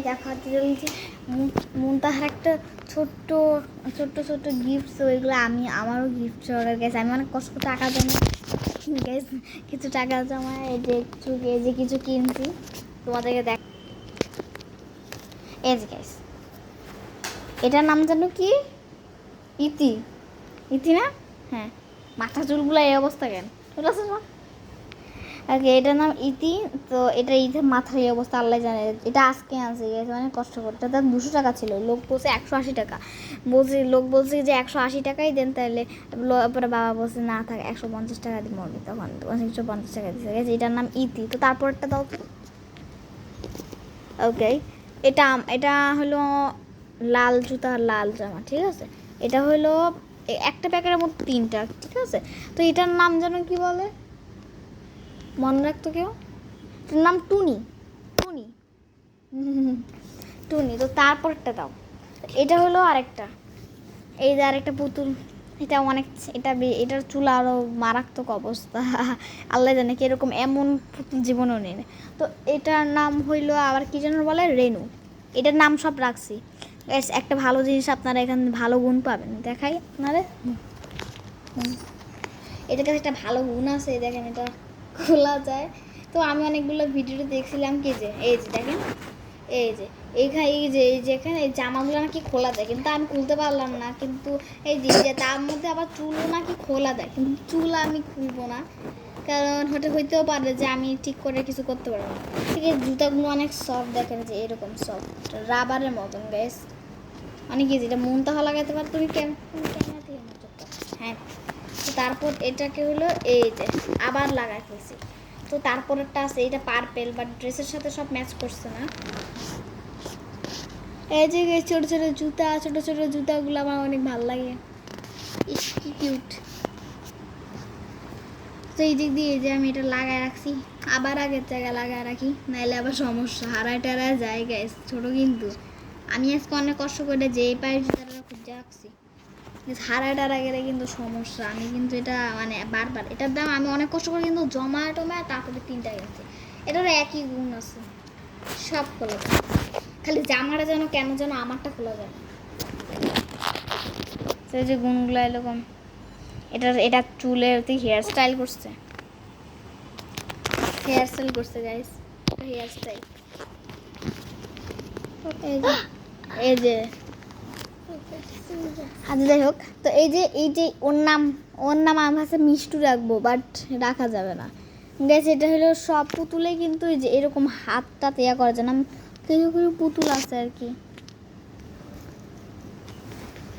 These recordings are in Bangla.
দেখাতে চলছি মুনতাহার একটা ছোট্ট ছোট্ট ছোট্ট গিফটস, ওইগুলো আমারও গিফট অর্ডার গেছে। আমি অনেক কষ্ট করে টাকা জমাই গ্যাস, কিছু টাকা জমায় এই যে কিছু কিনছি তোমাদেরকে দেখ। এই যে গ্যাস, এটার নাম জানো কি? ইতি। ইতি না? হ্যাঁ, মাথা চুলগুলো এই অবস্থা কেন? চলে আসে না? ওকে, এটার নাম ইতি। তো এটা ঈদের মাথার এই অবস্থা আল্লাহ জানে। এটা আজকে আনছে, অনেক কষ্ট করতে। তার 200 টাকা ছিল, লোক বলছে 180 টাকা। লোক বলছে যে 180 টাকাই দেন তাহলে। পরে বাবা বলছে না থাক, 150 টাকা দিব আমি। তখন 150 টাকা দিচ্ছে। এটার নাম ইতি। তো তারপরটা দাও তো। ওকে, এটা হলো লাল জুতা লাল জামা, ঠিক আছে? এটা হলো একটা প্যাকেটের মধ্যে 3টা, ঠিক আছে? তো এটার নাম যেন কি বলে, মনে রাখতো কেউ? এটার নাম টুনি। টুনি টুনি। তো তারপরটা দাও। এটা হলো আরেকটা, এই যে আরেকটা পুতুল। এটা অনেক, এটার চুল আরও মারাত্মক অবস্থা আল্লাহ জানে কিরকম, এমন পুতুল জীবনও নেই। তো এটার নাম হইলো আবার কি যেন বলে, রেনু। এটার নাম সব রাখছি। একটা ভালো জিনিস আপনারা এখানে ভালো গুণ পাবেন, দেখাই আপনারা। এটার কাছে একটা ভালো গুণ আছে, দেখেন এটা খোলা যায়। তো আমি অনেকগুলো ভিডিওতে দেখছিলাম কি যে এই যে দেখেন, এই যে যেখানে এই জামাগুলো নাকি খোলা যায়, কিন্তু আমি খুলতে পারলাম না। কিন্তু এই যে তার মধ্যে আবার চুলও নাকি খোলা যায়, কিন্তু চুল আমি খুলবো না, কারণ হইতেও পারে যে আমি ঠিক করে কিছু করতে পারবো না। ঠিক আছে, জুতাগুলো অনেক সফট, দেখেন যে এরকম সফট, রাবারের মতন গাইস। অনেক ইজি। এটা মুনতাহা লাগাতে পার তুমি ক্যামেরা থেকে। হ্যাঁ, তো তারপর এটাকে হলো এই যে আবার লাগাই ফেলছি। তো তারপরেরটা আছে, এটা পার্পেল, বাট ড্রেসের সাথে সব ম্যাচ করছে না। এই যে ছোটো ছোটো জুতা, ছোটো ছোটো জুতাগুলো আমার অনেক ভালো লাগে। ইস কি কিউট। তো এই দিক দিয়ে যে আমি এটা লাগায় রাখছি, আবার আগের জায়গায় লাগায় রাখি, নাইলে আবার সমস্যা, হারায় টারায় যায় গ্যাস। ছোটো কিন্তু আমি আজকে অনেক কষ্ট করে যে এই পায়ের জুতাটা খুঁজে রাখছি, হারায় টারা গেলে কিন্তু সমস্যা। আমি কিন্তু এটা মানে বারবার, এটার দাম আমি অনেক কষ্ট করে কিন্তু জমায় তারপরে 3টা কিনছি। এটারও একই গুণ আছে, সব খোলা যায়, খালি জামাটা যেন কেন যেন আমারটা খোলা যায় না। সেই যে গুণগুলো এরকম। এটা চুলের হেয়ার স্টাইল করছে, গাইস, হেয়ার স্টাইল। এই যে আচ্ছা, যাই হোক। তো এই যে ওর নাম আমার কাছে মিষ্টু রাখবো, বাট রাখা যাবে না গ্যাস। এটা হলো সব পুতুলে কিন্তু এই যে এরকম হাতটা তেয়া করা যায় না, কিছু কিছু পুতুল আছে আর কি।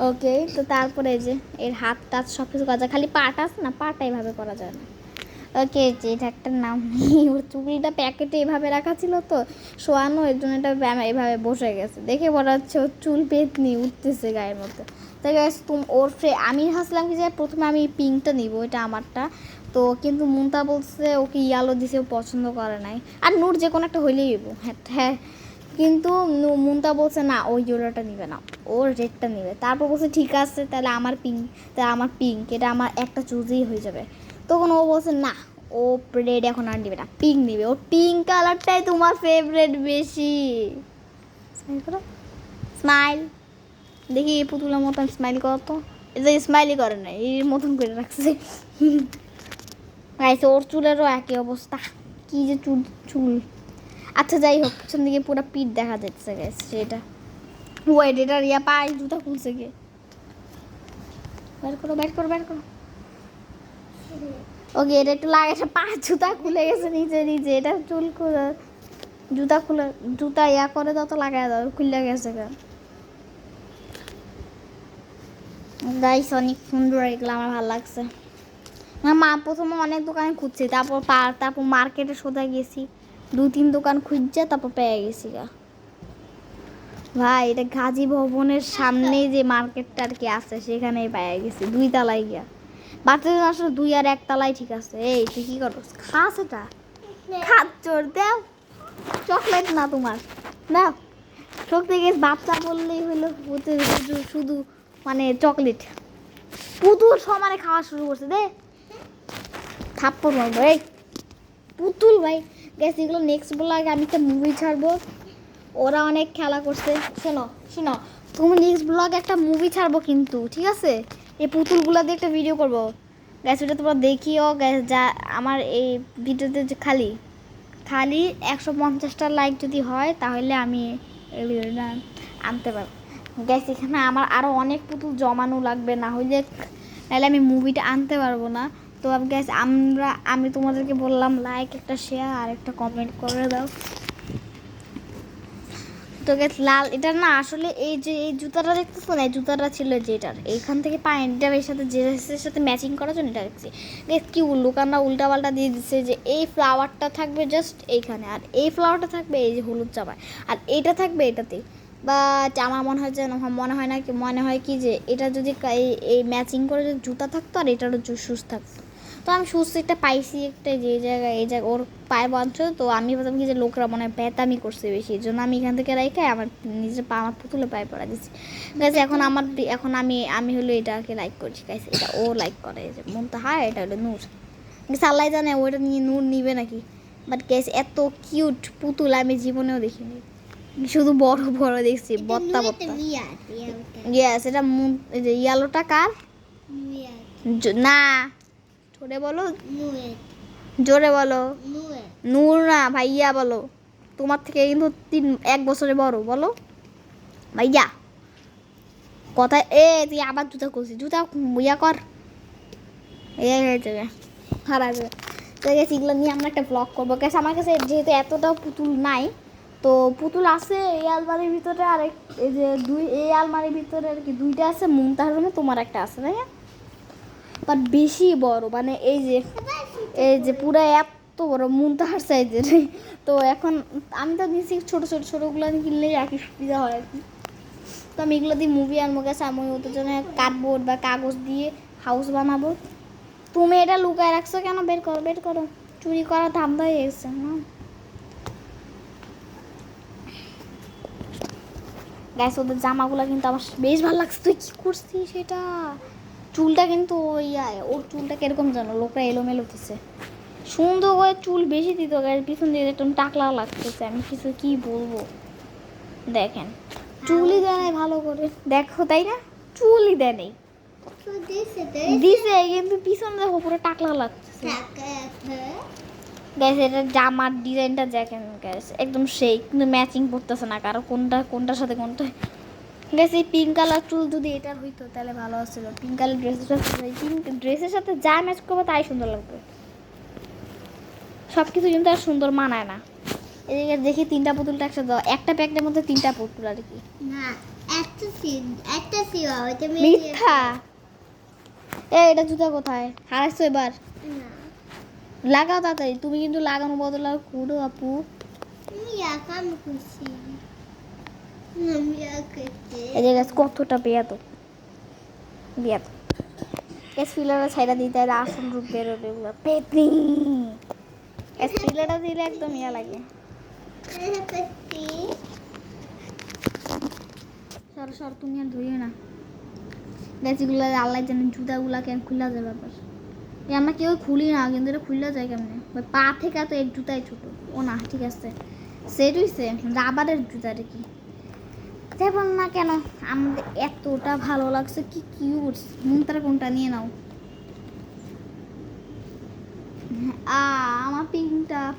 ওকে, তো তারপরে এই যে এর হাত টাত সব কিছু করা যায়, খালি পাটা আছে না, পাটা এভাবে করা যায় না। ওকে, যে এটা একটা নাম ওর চুড়িটা প্যাকেটে এভাবে রাখা ছিল তো শোয়ানো, এর জন্য এটা এভাবে বসে গেছে, দেখে মনে হচ্ছে ওর চুল পেতনি উঠতেছে গায়ের মধ্যে। তাই গাইস আমি ভাবছিলাম কি যে প্রথমে আমি পিঙ্কটা নিব, এটা আমারটা। তো কিন্তু মুনতা বলছে ওকে ইয়ালো দিছে, ও পছন্দ করে নাই। আর নূর যে কোনো একটা হইলেই নেবো। হ্যাঁ, কিন্তু মুনতা বলছে না, ওই ইয়েলোটা নিবে না, ও রেডটা নিবে। তারপর বলছে ঠিক আছে, তাহলে আমার পিঙ্ক, এটা আমার একটা চুজই হয়ে যাবে। তখন ও বলছে না, ও রেড এখন আর নিবে না, পিঙ্ক নিবে। ও পিঙ্ক কালারটাই তোমার ফেভারিট বেশি। স্মাইল করো, স্মাইল। দেখি এই পুতুলের মতন স্মাইল করো তো। এটা স্মাইলই করে না, এর মতন করে রাখছে গাইছে। ওর চুলেরও একই অবস্থা, কি যে চুল। আচ্ছা যাই হোক, পিছন দিকে পুরো পিঠ দেখা যাচ্ছে গাইছে সেটা। ওয়েট, এটা রিয়া পায়ে জুতা খুলছে গিয়ে। বের করো। ওকে, এটা একটু লাগে, পা জুতা খুলে গেছে নিজে। এটা চুল খুলে জুতা ইয়া করে দাও তো, লাগাই দাও, খুলে গেছে গা। গাইস অনেক সুন্দর, এগুলো আমার ভালো লাগছে। আমার মা প্রথমে অনেক দোকানে খুঁজছে, তারপর মার্কেটে সোজা গেছি, 2-3 দোকান খুঁজছে, তারপর পেয়ে গেছি গা। ভাই, এটা গাজী ভবনের সামনে যে মার্কেটটা আর কি আছে, সেখানেই পেয়ে গেছি, 2 তলায় গিয়া। বাচ্চাদের আসলে 2 আর 1 তলায় ঠিক আছে। এই তুই কি করো, খাস এটা? খাচ্চর দেও, চকলেট না তোমার, দাও। সত্যি গেছে, বাচ্চা বললেই হলো শুধু মানে চকলেট। পুতুল সমানে খাওয়া শুরু করছে, দে থাপ্পড় মারবো। এই পুতুল ভাই গেছে, এগুলো নেক্সট বলার আগে আমি একটা মুভি ছাড়বো, ওরা অনেক খেলা করছে। শোনো শোনো, তুমি নেক্সট ব্লগ একটা মুভি ছাড়বো কিন্তু, ঠিক আছে? এই পুতুলগুলো দিয়ে একটা ভিডিও করবো গ্যাস, ওটা তোমরা দেখিও গ্যাস। যা আমার এই ভিডিওতে যে খালি খালি 150টা লাইক যদি হয় তাহলে আমি এই ভিডিওটা আনতে পারবো গ্যাস। এখানে আমার আরও অনেক পুতুল জমানো লাগবে, না হলে নাহলে আমি মুভিটা আনতে পারবো না। তো গ্যাস আমি তোমাদেরকে বললাম লাইক, একটা শেয়ার আর একটা কমেন্ট করে দাও। তো গ্যাস লাল এটা না আসলে এই যে এই জুতাটা দেখতেছো না, এই জুতাটা ছিল যেটার এইখান থেকে প্যান্টটার এর সাথে ড্রেসের সাথে ম্যাচিং করার জন্য এটা দেখছি গ্যাস। কি দোকানটা উল্টা পাল্টা দিয়ে দিচ্ছে যে এই ফ্লাওয়ারটা থাকবে জাস্ট এইখানে, আর এই ফ্লাওয়ারটা থাকবে এই যে হলুদ চাপায়, আর এটা থাকবে এটাতে। বাট আমার মনে হয় যে মনে হয় না কি, মনে হয় কি যে এটা যদি এই ম্যাচিং করে যদি জুতা থাকতো আর এটারও শুজ থাকতো। তো আমি শুজ একটা পাইছি একটা যে এই জায়গায় ওর পায়ে বাঁধছে। তো আমি ভাবতাম কি যে লোকরা মনে হয় বেতামি করছে বেশি, এই জন্য আমি এখান থেকে রেখে আমার নিজের পা আমার পুতুলে পায়ে পড়া দিচ্ছি গাইছে। এখন আমি হলো এটাকে লাইক করছি গাইছে, এটা ও লাইক করে যে মুনতাহা, এটা হলো নূর গাইছে। আল্লাহ জানে ওইটা নিয়ে নূর নিবে নাকি, বাট গাইছে এত কিউট পুতুল আমি জীবনেও দেখিনি, শুধু বড় বড় দেখছি বত্তা বত্তা। ইয়েস, এটা ইয়ালোটা কার না, জোরে বলো, জোরে বলো। নূর না ভাইয়া বলো, তোমার থেকে কিন্তু 1 বছরে বড়, বলো ভাইয়া। কথা তুই আবার জুতা করছিস, জুতা ইয়া কর, হারা যাবে। তো গেছি এগুলো নিয়ে আমরা একটা ব্লগ করবো গ্যাস। আমার কাছে যেহেতু এতটাও পুতুল নাই, তো পুতুল আছে এই আলমারির ভিতরে, আর এই যে এই আলমারির ভিতরে আর কি 2টা আছে, মুনতাহার রুমে তোমার একটা আছে, তাই না? বাট বেশি বড়, মানে এই যে পুরো এত বড় মুনতাহার সাইজের। তো এখন আমি তো নিচ্ছি ছোটোগুলো কিনলেই আর কি সুবিধা হয় আর কি। তো আমি এগুলো দিয়ে মুভি আনবো গেছে, আমি ওদের জন্য কার্ডবোর্ড বা কাগজ দিয়ে হাউস বানাবো। তুমি এটা লুকায় রাখছো কেন? বের করো, চুরি করা ধান্দা হয়ে গেছে না গ্যাস। ওদের জামাগুলো কিন্তু আমার বেশ ভালো লাগছে। তুই কী করছিস সেটা? চুলটা কিন্তু ওর চুলটা কিরকম জানো, লোকরা এলোমেলো হতেছে, সুন্দর করে চুল বেশি দিত গায়ে, পিছন দিয়ে একদম টাকলা লাগতেছে। আমি কিছু কি বলবো, দেখেন চুলই দেয় নাই ভালো করে, দেখো তাই না, চুলই দেয় নেই, দিছে কিন্তু পিছন দেখো পুরো টাকলা লাগতেছে গ্যাস। এটা জামার ডিজাইনটা দেখেন গ্যাস, একদম সেই, কিন্তু ম্যাচিং করতেছে না কারো, কোনটার সাথে কোনটা গ্যাস। এই পিঙ্ক কালার চুল যদি এটার হইতো তাহলে ভালো ছিল। পিঙ্ক কালার ড্রেসের সাথে যা ম্যাচ করবো তাই সুন্দর লাগবে, সব কিছু কিন্তু আর সুন্দর মানায় না। এদিকে দেখি 3টা পুতুলটা একসাথে দাও, একটা প্যাকেটের মধ্যে 3টা পুতুল আর কি, মিথ্যা। এটা জুতা কোথায় হারাইছো এবার? লাগাও তাড়াতাড়ি, তুমি কিন্তু লাগানো বদল আর কুড়ো আপু। কতটা বেয়াতো ফিলারটা ছাইড়া দিতে আসল রূপ বেরোবে, পেতনি ফিলারটা দিলে একদম ইয়া লাগে। সর তুমি আর ধুইও না গ্যাসগুলো, আল্লাহ জানেন জুতাগুলা কেন খুলা যায় ব্যাপার। আমরা কেউ খুলি না, কিন্তু এটা খুললে যায় কেমনে? পা থেকে তো এক জুতাই ছোটো ও না, ঠিক আছে সেট হইছে রাবারের জুতা আর কি। দেখুন না কেন আমাদের এতটা ভালো লাগছে, কি কিউট। মুনতারা কোনটা নিয়ে নাও, আমার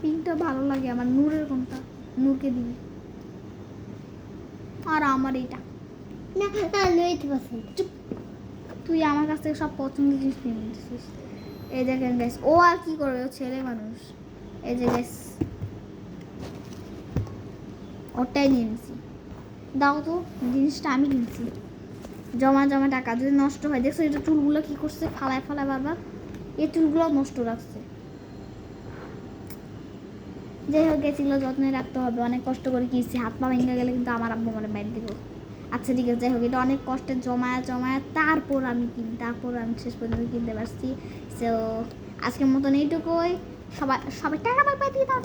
পিঙ্কটা ভালো লাগে আমার। নূরের কোনটা? নূরকে দিবি, আর আমার এটা না, চুপ, তুই আমার কাছ থেকে সব পছন্দের জিনিস নিয়ে নিচ্ছিস। এই দেখেন গ্যাস, ও আর কি করবে, ও ছেলে মানুষ। এই যে গ্যাস ওটাই নিয়ে নিচ্ছি, দাও তো জিনিসটা আমি কিনছি, জমা টাকা যদি নষ্ট হয়। দেখছো এটা চুলগুলো কি করছে, ফালায় বারবার, এই চুলগুলো নষ্ট রাখছে। যাই হোক গেছিলো যত্নে রাখতে হবে, অনেক কষ্ট করে কিনছি, হাত পা ভেঙে গেলে কিন্তু আমার আব্বু মানে বাইর দিব। আচ্ছা ঠিক আছে, যাই হোক এটা অনেক কষ্টে জমায়া তারপর আমি শেষ পর্যন্ত কিনতে পারছি। সো আজকের মতন এইটুকুই, সবাই টাকা পাই দিয়ে দাও।